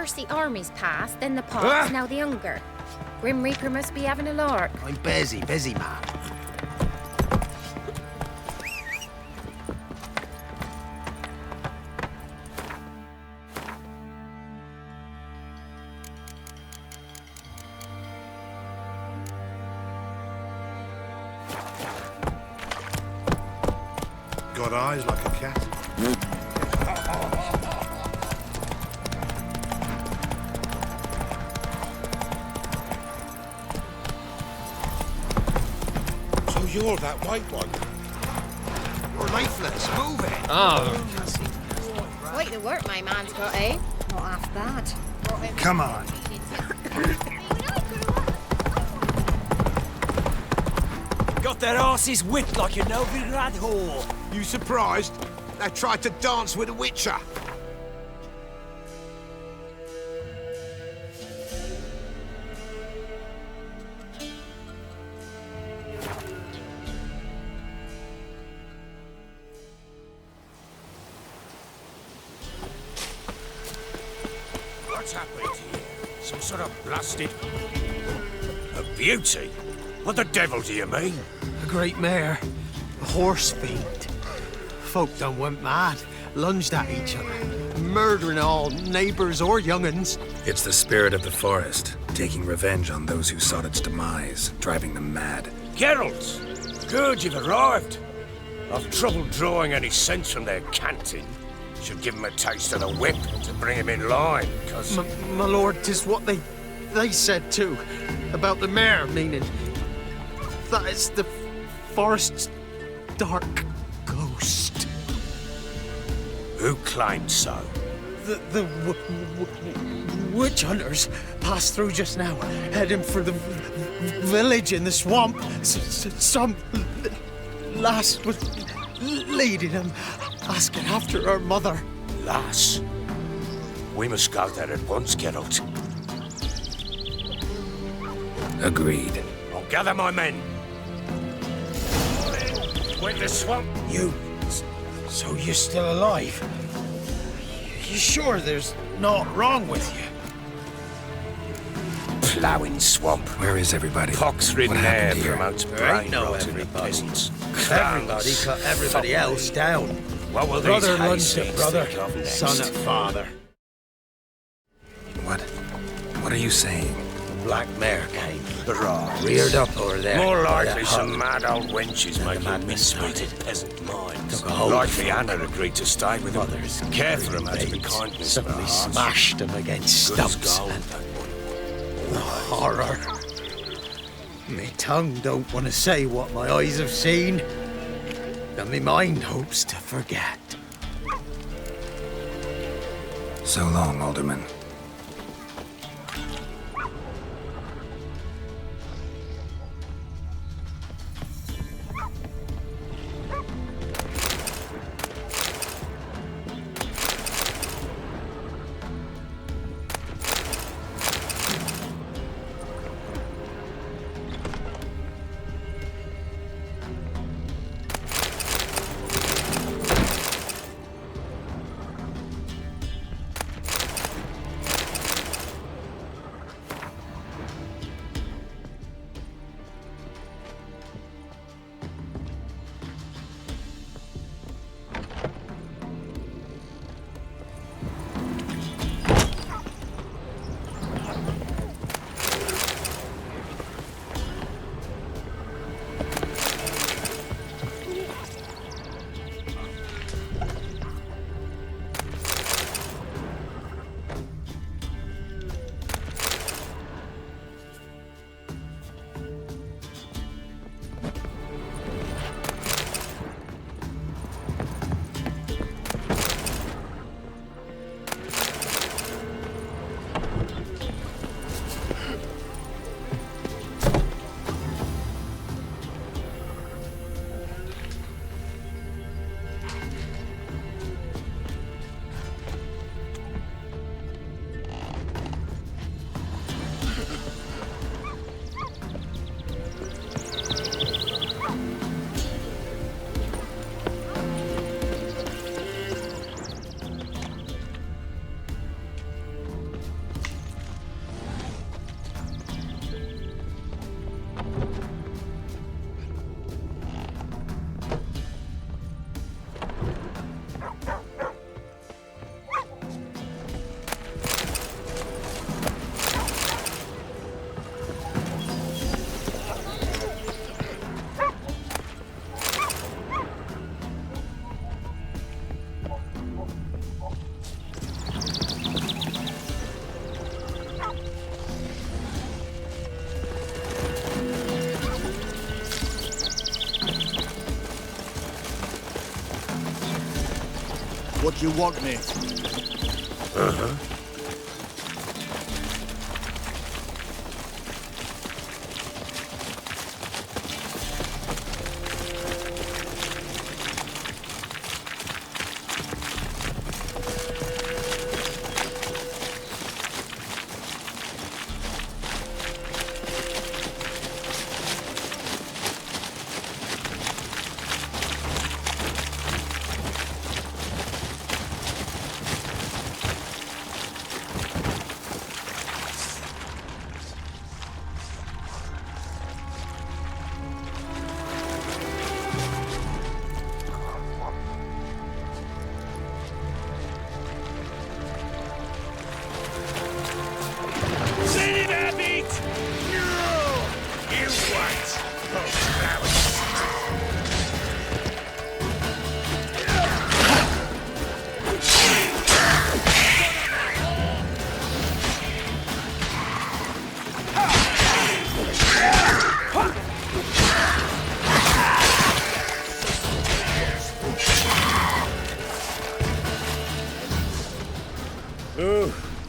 First the armies passed, then the pox, now the hunger. Grim Reaper must be having a lark. I'm busy, man. Got eyes like a cat. So you're that white one. We're lifeless, move it! Oh. Quite the work my man's got, eh? Not half bad. Come on. Got their asses whipped like a Novigrad whore. You surprised? They tried to dance with a witcher. What's happened here? Some sort of blasted... A beauty? What the devil do you mean? A great mare. A horse fiend. Folk done went mad, lunged at each other, murdering all neighbours or young'uns. It's the spirit of the forest, taking revenge on those who sought its demise, driving them mad. Geralt! Good, you've arrived. I've trouble drawing any sense from their canting. Should give 'em a taste of the whip to bring 'em in line, 'cause... My lord, 'tis what they said too, about the mare, meaning that it's the forest's dark ghost. Who claimed so? The witch hunters passed through just now, heading for the village in the swamp. Some lass was leading them, asking after her mother. Lass? We must go there at once, Geralt. Agreed. I'll gather my men. With the swamp. You... so you're still alive? You sure there's naught wrong with you? Ploughing swamp. Where is everybody? Pox-ridden What air happened here? promotes There ain't brain no rot in the everybody. peasants. Everybody cut everybody else down. What will Brother these runs to hayseeds brother, think of next? son at father. What are you saying? Black mare came, Right. reared up over there. More by likely that some hut. mad old wenches And the making madness mistreated started. peasant minds. Took a hold Likely from Anna agreed to stay with them. Mothers, Care for them out of the babes, kindness of her suddenly heart. smashed them against Good as stumps. gold, And that one. the horror. My tongue don't want to say what my eyes have seen, and my mind hopes to forget. So long, Alderman. What you want, mate?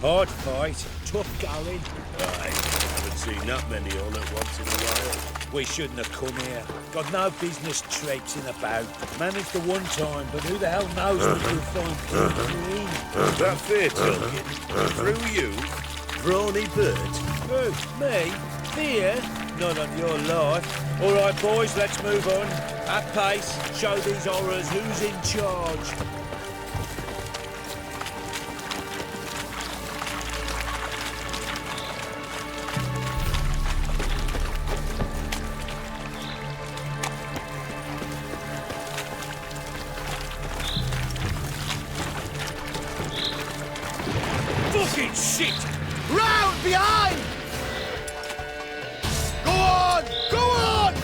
Hard fight, tough going. Aye, haven't seen that many on at once in a while. We shouldn't have come here. Got no business traipsing about. Managed the one time, but who the hell knows what you'll find between. That fair talking? Through you? Brawny bird? Who? Me? Fear? Not on your life. All right, boys, let's move on. At pace, show these horrors who's in charge. Fucking shit! Round behind! Go on! Go on!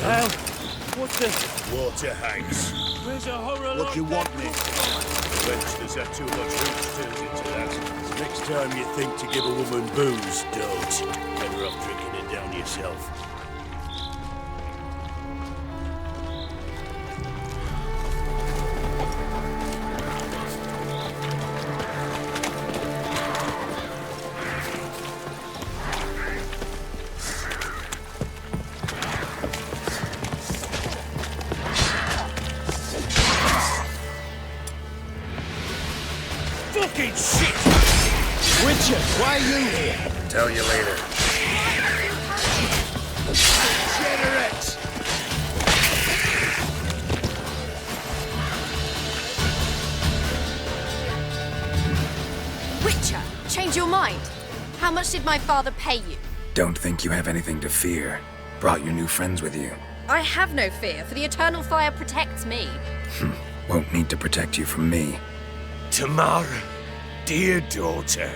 Hell, what the? Water hangs. Where's a horror What like you want, that? mate? The Websters have too much hoops turned into that. So next time you think to give a woman booze, don't. Better off drinking it down yourself. Fucking shit! Witcher, why are you here? Tell you later. Generate! Witcher, change your mind. How much did my father pay you? Don't think you have anything to fear. Brought your new friends with you. I have no fear, for the eternal fire protects me. Won't need to protect you from me. Tamara, dear daughter,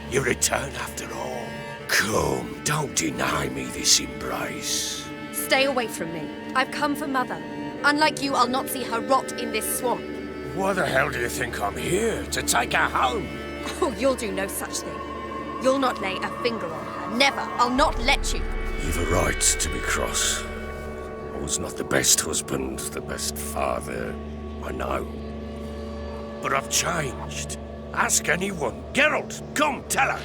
you return after all. Come, don't deny me this embrace. Stay away from me. I've come for Mother. Unlike you, I'll not see her rot in this swamp. Why the hell do you think I'm here? To take her home? Oh, you'll do no such thing. You'll not lay a finger on her. Never. I'll not let you. You've a right to be cross. I was not the best husband, the best father, I know. But I've changed. Ask anyone. Geralt, come, tell her.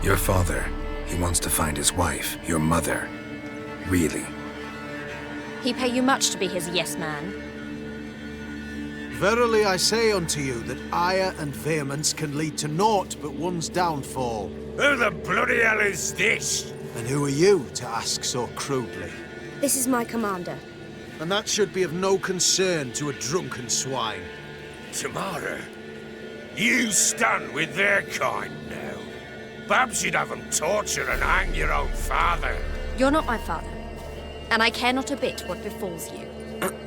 Your father, he wants to find his wife, your mother. Really. He pay you much to be his yes man. Verily I say unto you that ire and vehemence can lead to naught but one's downfall. Who the bloody hell is this? And who are you to ask so crudely? This is my commander. And that should be of no concern to a drunken swine. Tamara, you stand with their kind now. Perhaps you'd have them torture and hang your own father. You're not my father, and I care not a bit what befalls you.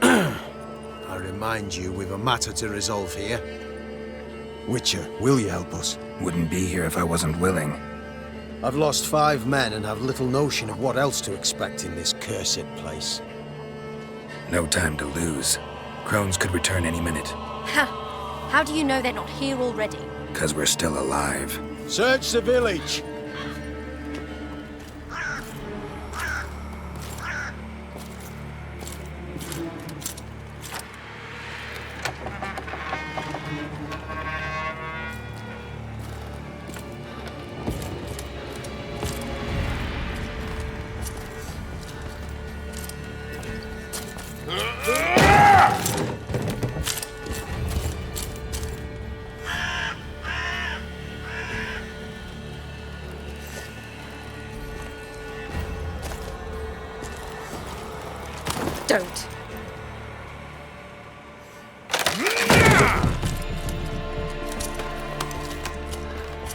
I remind you, we've a matter to resolve here. Witcher, will you help us? Wouldn't be here if I wasn't willing. I've lost 5 men and have little notion of what else to expect in this cursed place. No time to lose. Crones could return any minute. How do you know they're not here already? 'Cause we're still alive. Search the village. Don't.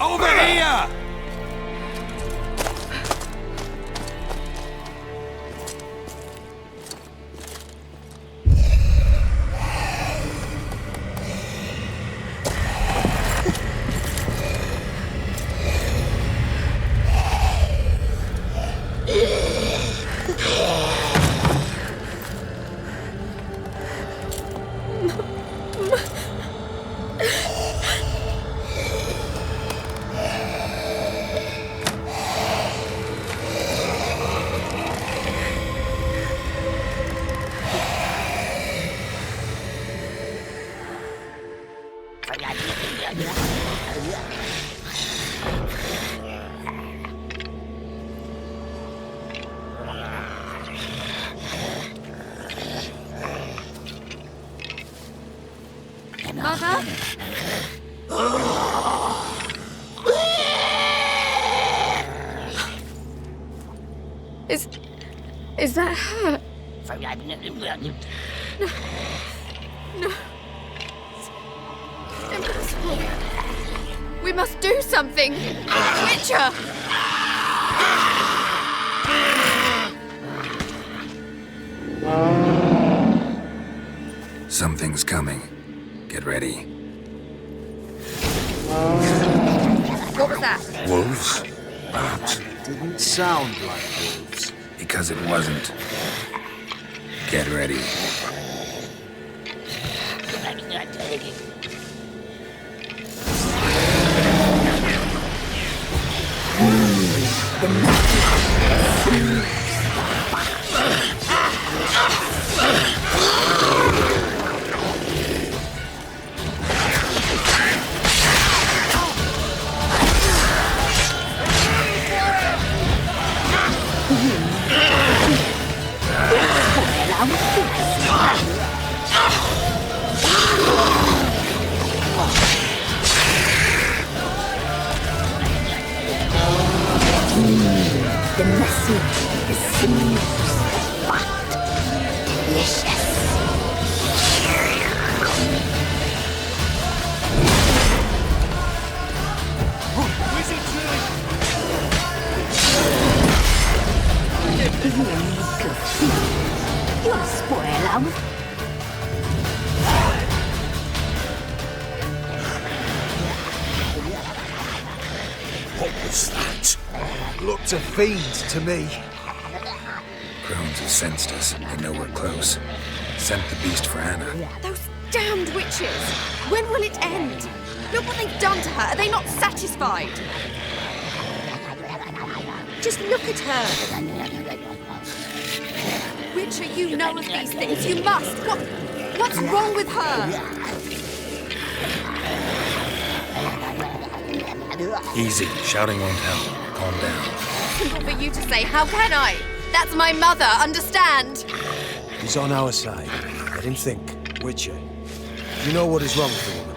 Over here! Mother? Is that her? No. It's impossible. We must do something. Witcher! Something's coming. Get ready. What was that? Wolves? Perhaps. Didn't sound like wolves. Because it wasn't. Get ready. The message is smooth, but delicious. You'll spoil them. What was that? Looked a fiend to me. Crones have sensed us. They know we're close. Sent the beast for Anna. Those damned witches! When will it end? Look what they've done to her. Are they not satisfied? Just look at her. Witcher, you know of these things. You must. What's wrong with her? Easy. Shouting won't help. Calm down. Simple for you to say. How can I? That's my mother. Understand? He's on our side. Let him think. Witcher, you know what is wrong with the woman?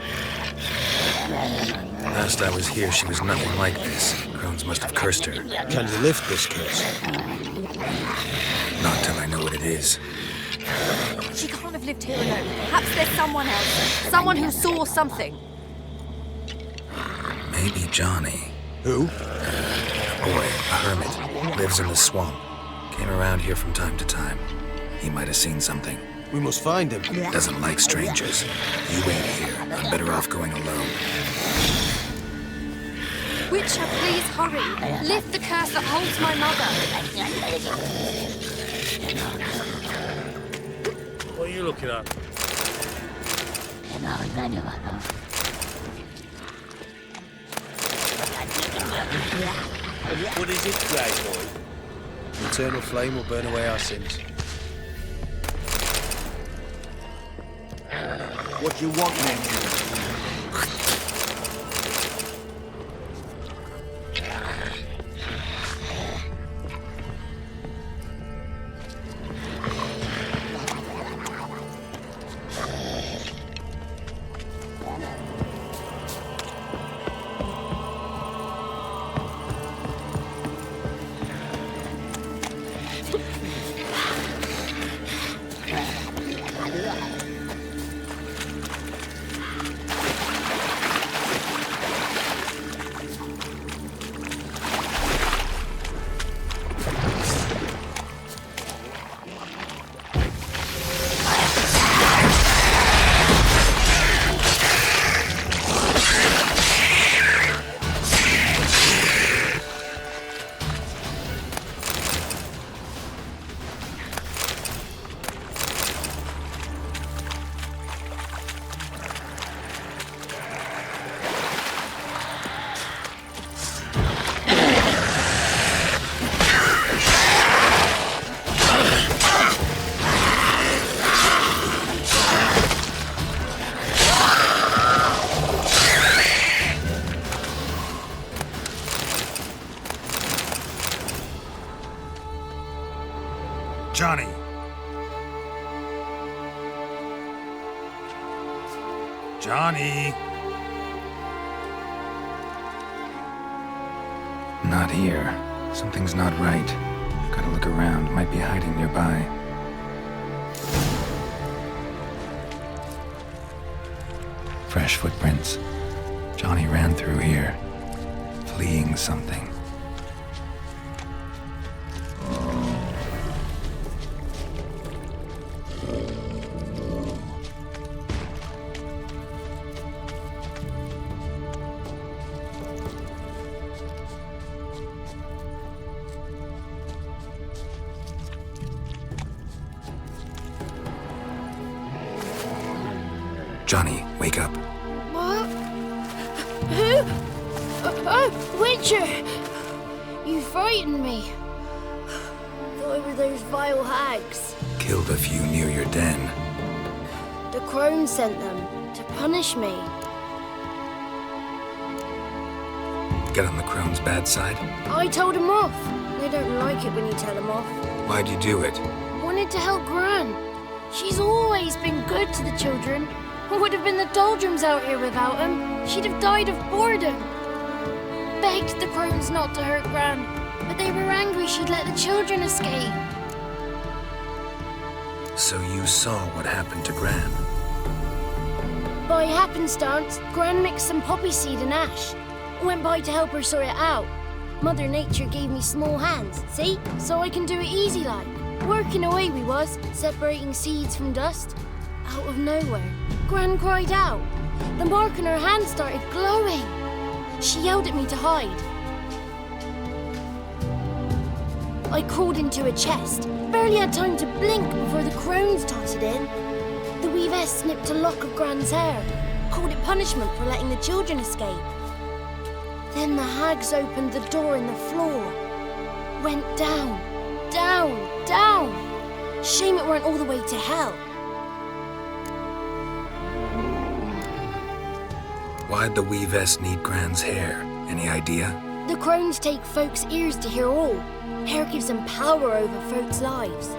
Last I was here, she was nothing like this. Crones must have cursed her. Can you lift this curse? Not till I know what it is. She can't have lived here alone. Perhaps there's someone else. Someone who saw something. Maybe Johnny. Who? A boy, a hermit. Lives in the swamp. Came around here from time to time. He might have seen something. We must find him. Doesn't like strangers. You ain't here. I'm better off going alone. Witcher, please hurry. Lift the curse that holds my mother. What are you looking at? What is it, Grey Boy? The eternal flame will burn away our sins. What you want, nephew? Johnny! Johnny! Not here. Something's not right. Gotta look around. Might be hiding nearby. Fresh footprints. Johnny ran through here, fleeing something. Johnny, wake up. What? Who? Oh, Witcher! You frightened me. Thought it were those vile hags. Killed a few near your den. The crone sent them to punish me. Get on the crone's bad side? I told them off. They don't like it when you tell them off. Why'd you do it? Wanted to help Gran. She's always been good to the children. It would have been the doldrums out here without him. She'd have died of boredom. Begged the crones not to hurt Gran, but they were angry she'd let the children escape. So you saw what happened to Gran? By happenstance, Gran mixed some poppy seed and ash. Went by to help her sort it out. Mother Nature gave me small hands, see? So I can do it easy like. Working away we was, separating seeds from dust. Out of nowhere, Gran cried out. The mark on her hand started glowing. She yelled at me to hide. I crawled into a chest. Barely had time to blink before the crones totted in. The weavess snipped a lock of Gran's hair. Called it punishment for letting the children escape. Then the hags opened the door in the floor. Went down, down, down. Shame it weren't all the way to hell. Why'd the weavess need Gran's hair? Any idea? The crones take folks' ears to hear all. Hair gives them power over folks' lives.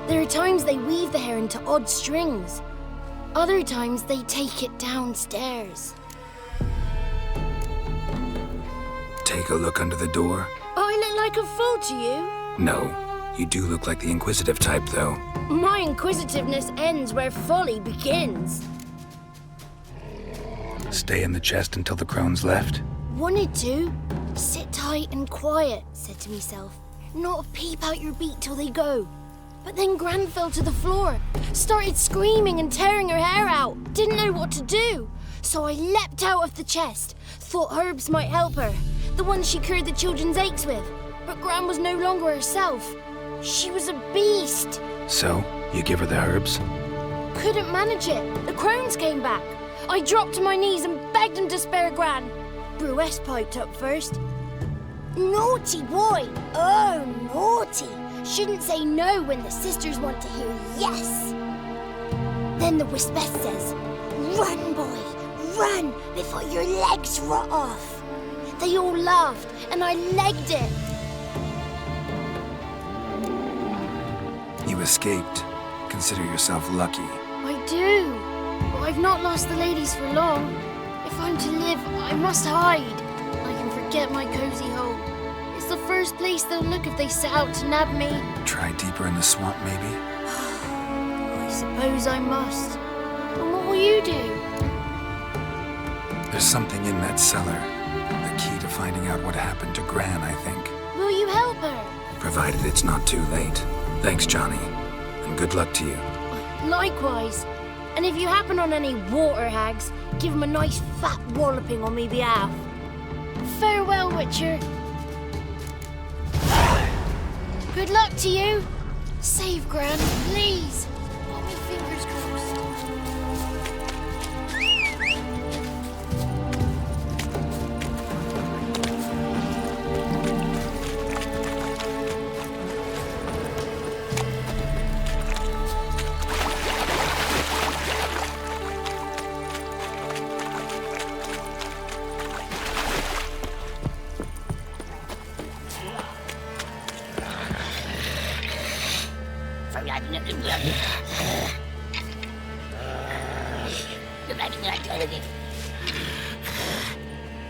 There are times they weave the hair into odd strings. Other times they take it downstairs. Take a look under the door? I look like a fool to you? No. You do look like the inquisitive type, though. My inquisitiveness ends where folly begins. Stay in the chest until the crone's left? Wanted to. Sit tight and quiet, said to myself. Not a peep out your beat till they go. But then Gran fell to the floor, started screaming and tearing her hair out. Didn't know what to do. So I leapt out of the chest. Thought herbs might help her. The ones she cured the children's aches with. But Gran was no longer herself. She was a beast. So, you give her the herbs? Couldn't manage it. The crones came back. I dropped to my knees and begged him to spare Gran. Bruess piped up first. Naughty boy. Oh, naughty. Shouldn't say no when the sisters want to hear yes. Then the Wispess says, run, boy, run before your legs rot off. They all laughed and I legged it. You escaped. Consider yourself lucky. I do. But I've not lost the ladies for long. If I'm to live, I must hide. I can forget my cozy hole. It's the first place they'll look if they set out to nab me. Try deeper in the swamp, maybe? I suppose I must. And what will you do? There's something in that cellar. The key to finding out what happened to Gran, I think. Will you help her? Provided it's not too late. Thanks, Johnny. And good luck to you. Likewise. And if you happen on any water hags, give them a nice fat walloping on me behalf. Farewell, Witcher. Good luck to you. Save Gran, please. Got me fingers crossed.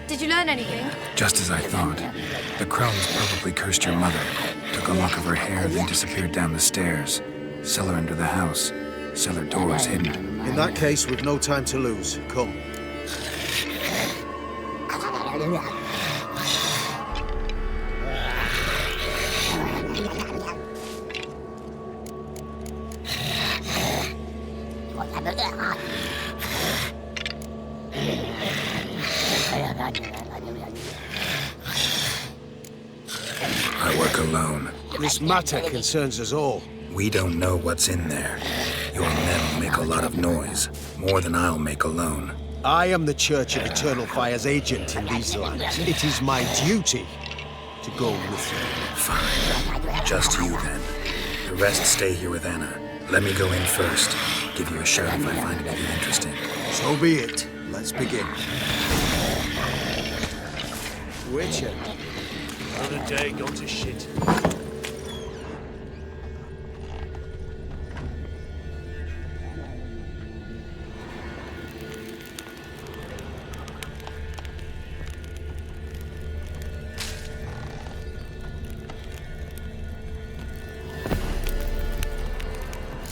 Did you learn anything? Just as I thought. The crones probably cursed your mother. Took a lock of her hair, then disappeared down the stairs. Cellar under the house. Cellar doors hidden. In that case, we've no time to lose. Come. I work alone. This matter concerns us all. We don't know what's in there. Your men will make a lot of noise. More than I'll make alone. I am the Church of Eternal Fire's agent in these lands. It is my duty to go with you. Fine. Just you then. The rest stay here with Anna. Let me go in first. Give you a shout if I find anything interesting. So be it. Let's begin. Witcher. Another day gone to shit.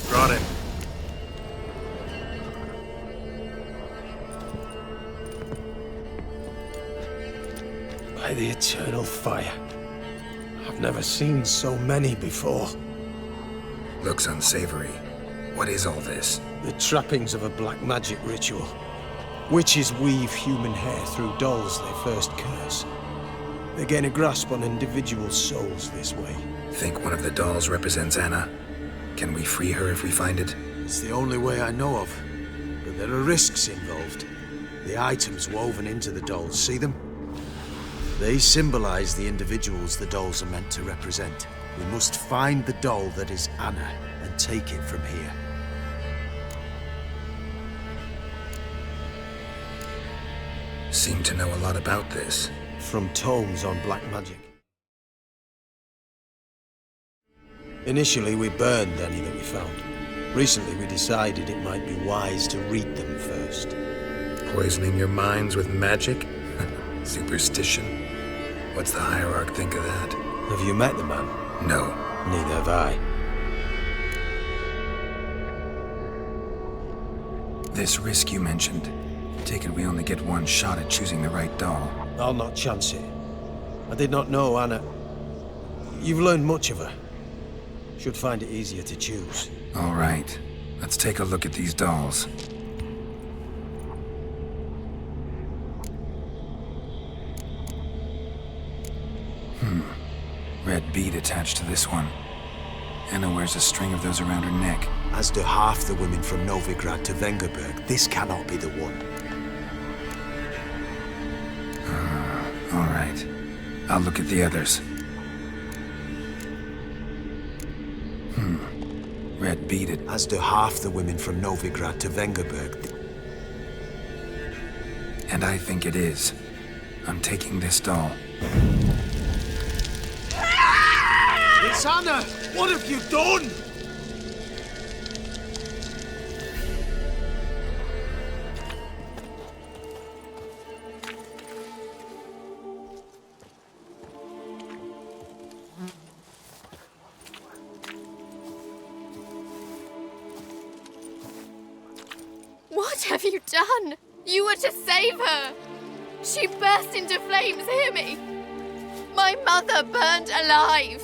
Brought him. By the eternal fire. I've never seen so many before. Looks unsavory. What is all this? The trappings of a black magic ritual. Witches weave human hair through dolls they first curse. They gain a grasp on individual souls this way. Think one of the dolls represents Anna? Can we free her if we find it? It's the only way I know of. But there are risks involved. The items woven into the dolls, see them? They symbolize the individuals the dolls are meant to represent. We must find the doll that is Anna and take it from here. Seem to know a lot about this. From tomes on black magic. Initially, we burned any that we found. Recently, we decided it might be wise to read them first. Poisoning your minds with magic? Superstition? What's the hierarch think of that? Have you met the man? No. Neither have I. This risk you mentioned. Take it we only get one shot at choosing the right doll. I'll not chance it. I did not know Anna. You've learned much of her. Should find it easier to choose. All right. Let's take a look at these dolls. Red bead attached to this one. Anna wears a string of those around her neck. As do half the women from Novigrad to Vengerberg. This cannot be the one. All right. I'll look at the others. Red beaded. As do half the women from Novigrad to Vengerberg. And I think it is. I'm taking this doll. It's Anna! What have you done? What have you done? You were to save her. She burst into flames, hear me? My mother burned alive.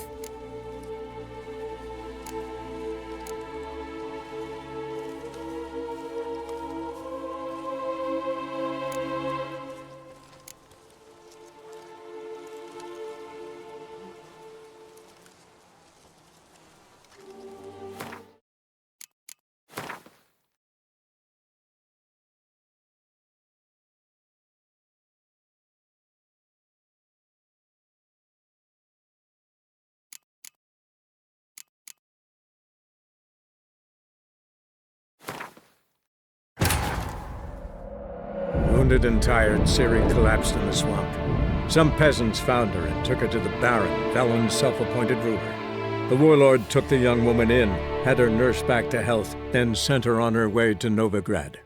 Wounded and tired, Siri collapsed in the swamp. Some peasants found her and took her to the Baron, Velen's self-appointed ruler. The warlord took the young woman in, had her nursed back to health, then sent her on her way to Novigrad.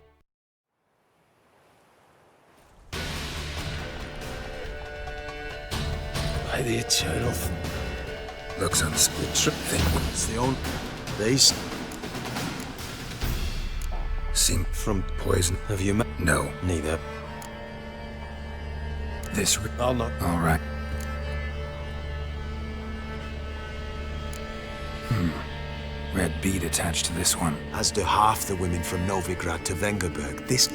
By the eternal Looks thing. It's the old... These... Seem From poison. Have you met? No. Neither. This. I'll not. All right. Red bead attached to this one. As do half the women from Novigrad to Vengerberg. This...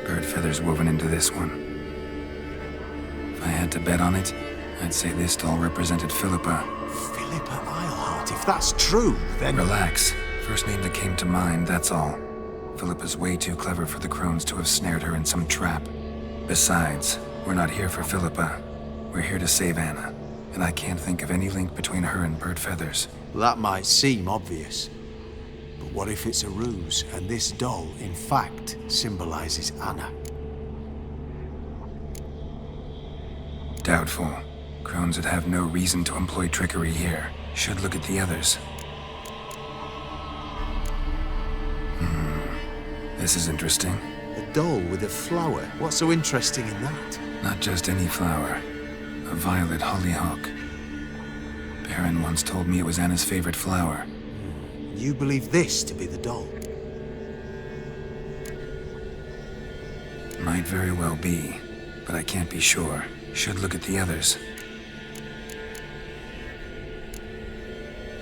Bird feathers woven into this one. If I had to bet on it, I'd say this doll represented Philippa. Philippa Eilhart, if that's true, then... Relax. First name that came to mind, that's all. Philippa's way too clever for the crones to have snared her in some trap. Besides, we're not here for Philippa. We're here to save Anna. And I can't think of any link between her and bird feathers. That might seem obvious. But what if it's a ruse, and this doll, in fact, symbolizes Anna? Doubtful. Crones would have no reason to employ trickery here. Should look at the others. This is interesting. A doll with a flower. What's so interesting in that? Not just any flower. A violet hollyhock. Baron once told me it was Anna's favorite flower. You believe this to be the doll? Might very well be, but I can't be sure. Should look at the others.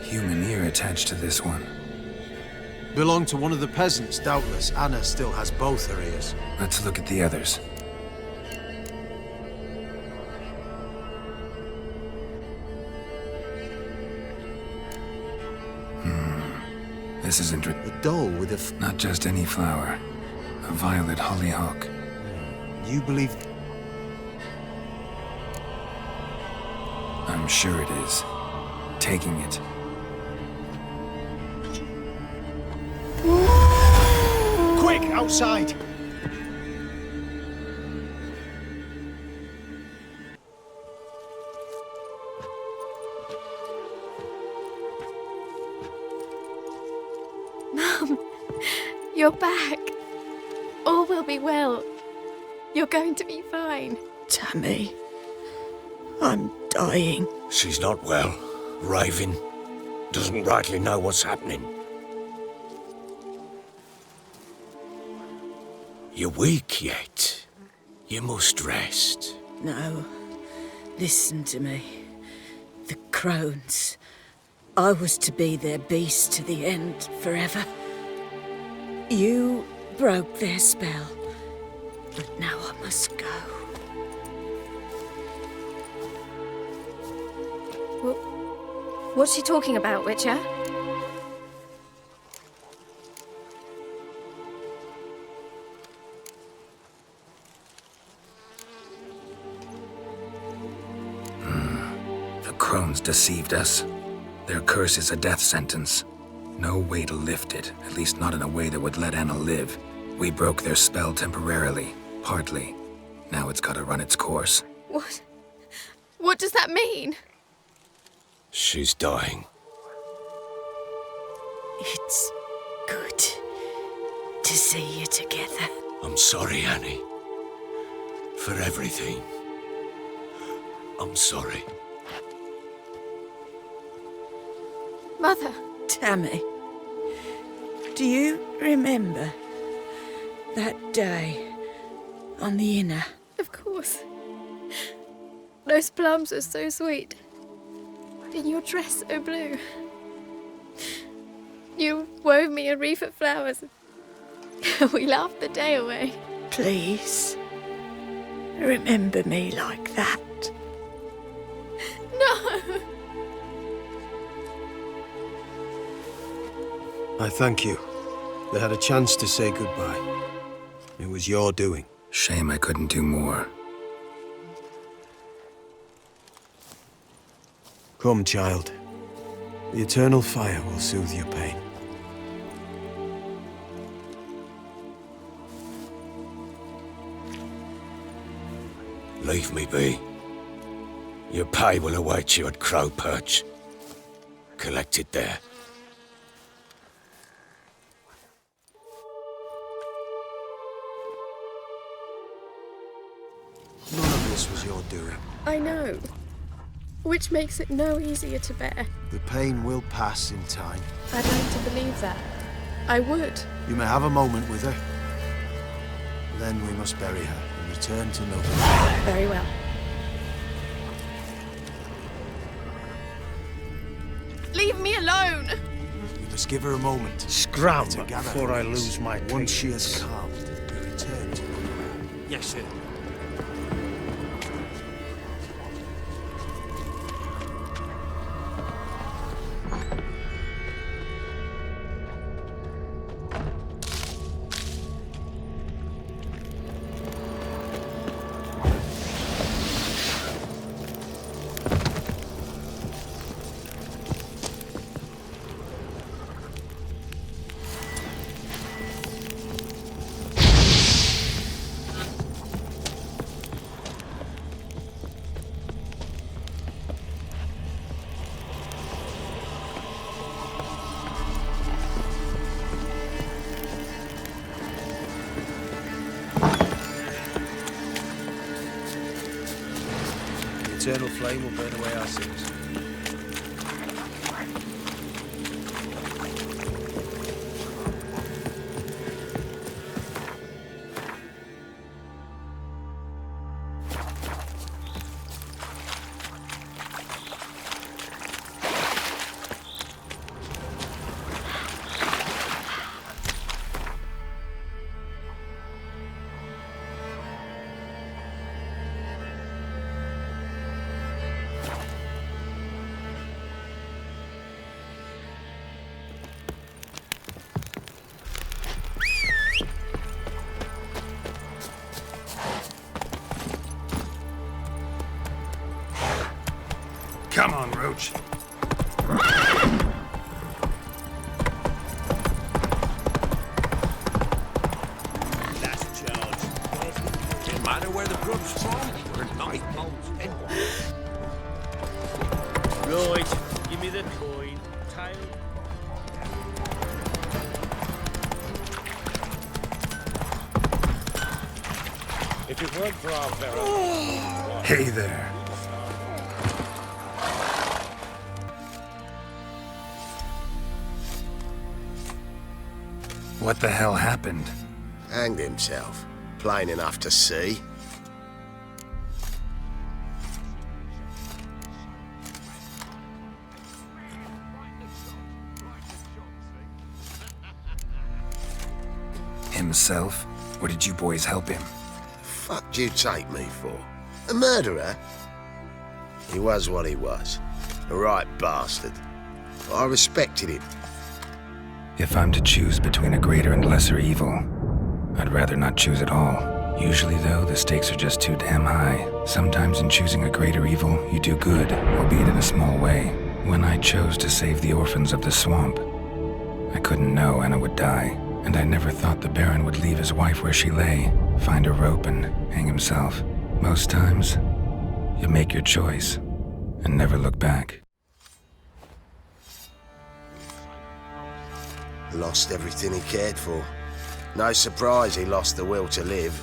Human ear attached to this one. Belonged to one of the peasants, doubtless. Anna still has both her ears. Let's look at the others. This is interesting. A doll with a... Not just any flower. A violet hollyhock. You believe... I'm sure it is. Taking it. Quick, outside! Mum, you're back. All will be well. You're going to be fine. Tammy, I'm dying. She's not well. Raving. Doesn't rightly know what's happening. You're weak yet. You must rest. No. Listen to me. The crones. I was to be their beast to the end, forever. You broke their spell. But now I must go. What's she talking about, Witcher? The crones deceived us. Their curse is a death sentence. No way to lift it, at least not in a way that would let Anna live. We broke their spell temporarily, partly. Now it's gotta run its course. What? What does that mean? She's dying. It's good to see you together. I'm sorry, Annie. For everything. I'm sorry. Mother. Tammy, do you remember that day on the Inner? Of course. Those plums are so sweet. And your dress so blue. You wove me a wreath of flowers. We laughed the day away. Please, remember me like that. No! I thank you. They had a chance to say goodbye. It was your doing. Shame I couldn't do more. Come, child. The eternal fire will soothe your pain. Leave me be. Your pay will await you at Crow Perch. Collect it there. None of this was your doing. I know. Which makes it no easier to bear. The pain will pass in time. I'd like to believe that. I would. You may have a moment with her. Then we must bury her and return to NEWBIE. Very well. Leave me alone! We must give her a moment. Scram to gather before I her lose my Once she patience. has calmed, we return to NEWBIE. Yes, sir. The eternal flame will burn away our sins. Come on, Roach. Last charge. No matter where the grub's from, we're night bones anyway. Right, give me the coin. Tail. If it weren't for our Baron... Hey there. What the hell happened? Hanged himself. Plain enough to see. Himself? What did you boys help him? Fuck'd you take me for? A murderer? He was what he was. A right bastard. I respected him. If I'm to choose between a greater and lesser evil, I'd rather not choose at all. Usually, though, the stakes are just too damn high. Sometimes in choosing a greater evil, you do good, albeit in a small way. When I chose to save the orphans of the swamp, I couldn't know Anna would die, and I never thought the Baron would leave his wife where she lay, find a rope and hang himself. Most times, you make your choice and never look back. Lost everything he cared for. No surprise he lost the will to live.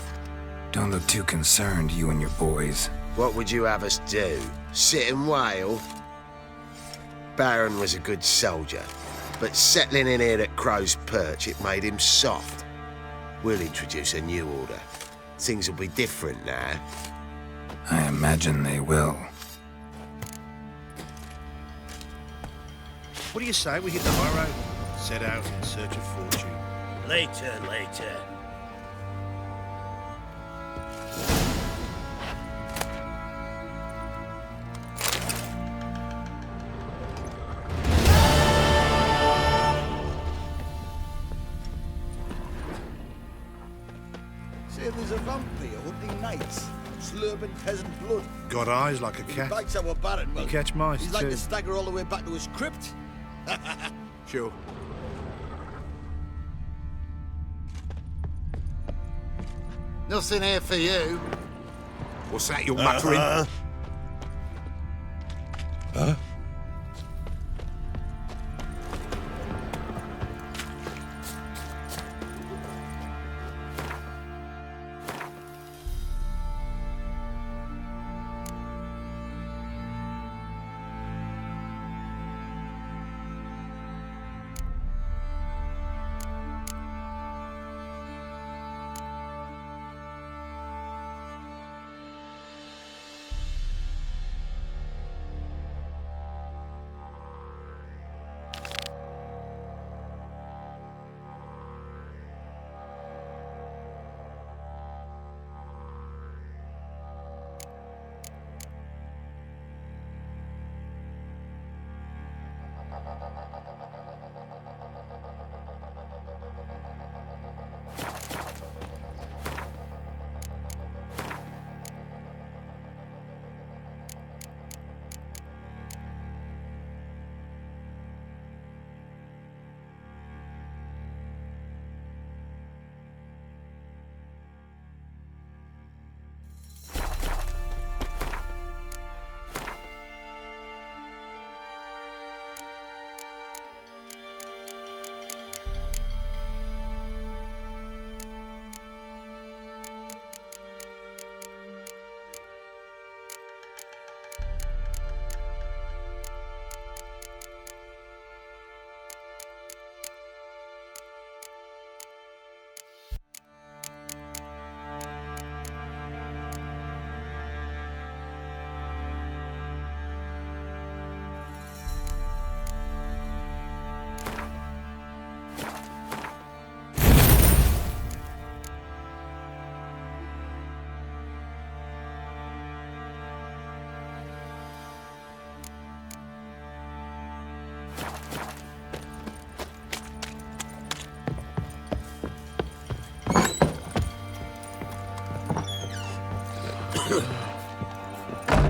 Don't look too concerned, you and your boys. What would you have us do? Sit and wail? Baron was a good soldier, but settling in here at Crow's Perch, it made him soft. We'll introduce a new order. Things will be different now. I imagine they will. What do you say we hit the high road? Set out in search of fortune. Later. Say there's a vampire hunting knights, slurping peasant blood. Got eyes like a cat. Bites our Baron, well, You catch mice he's too. like to stagger all the way back to his crypt. Sure. Nothing here for you. What's that you're muttering? Huh?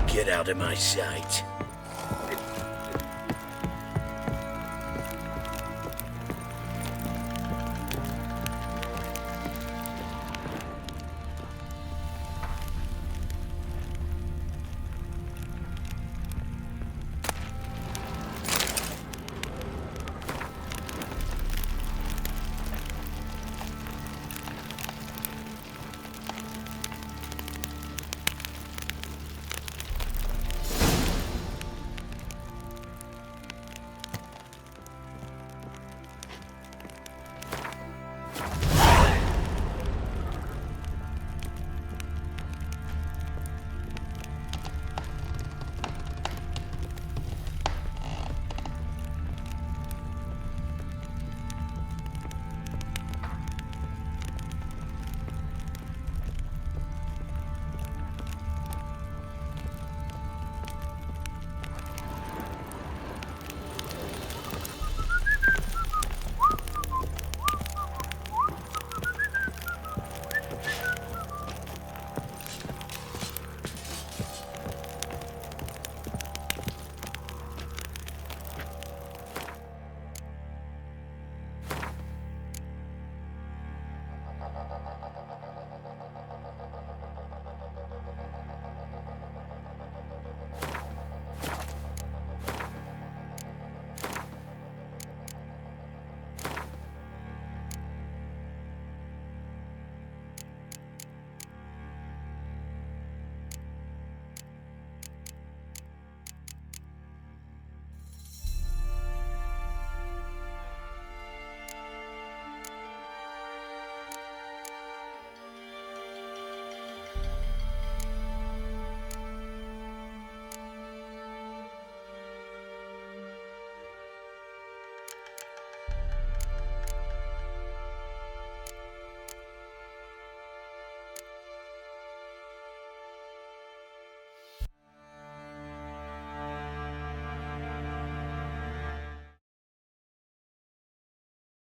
Get out of my sight.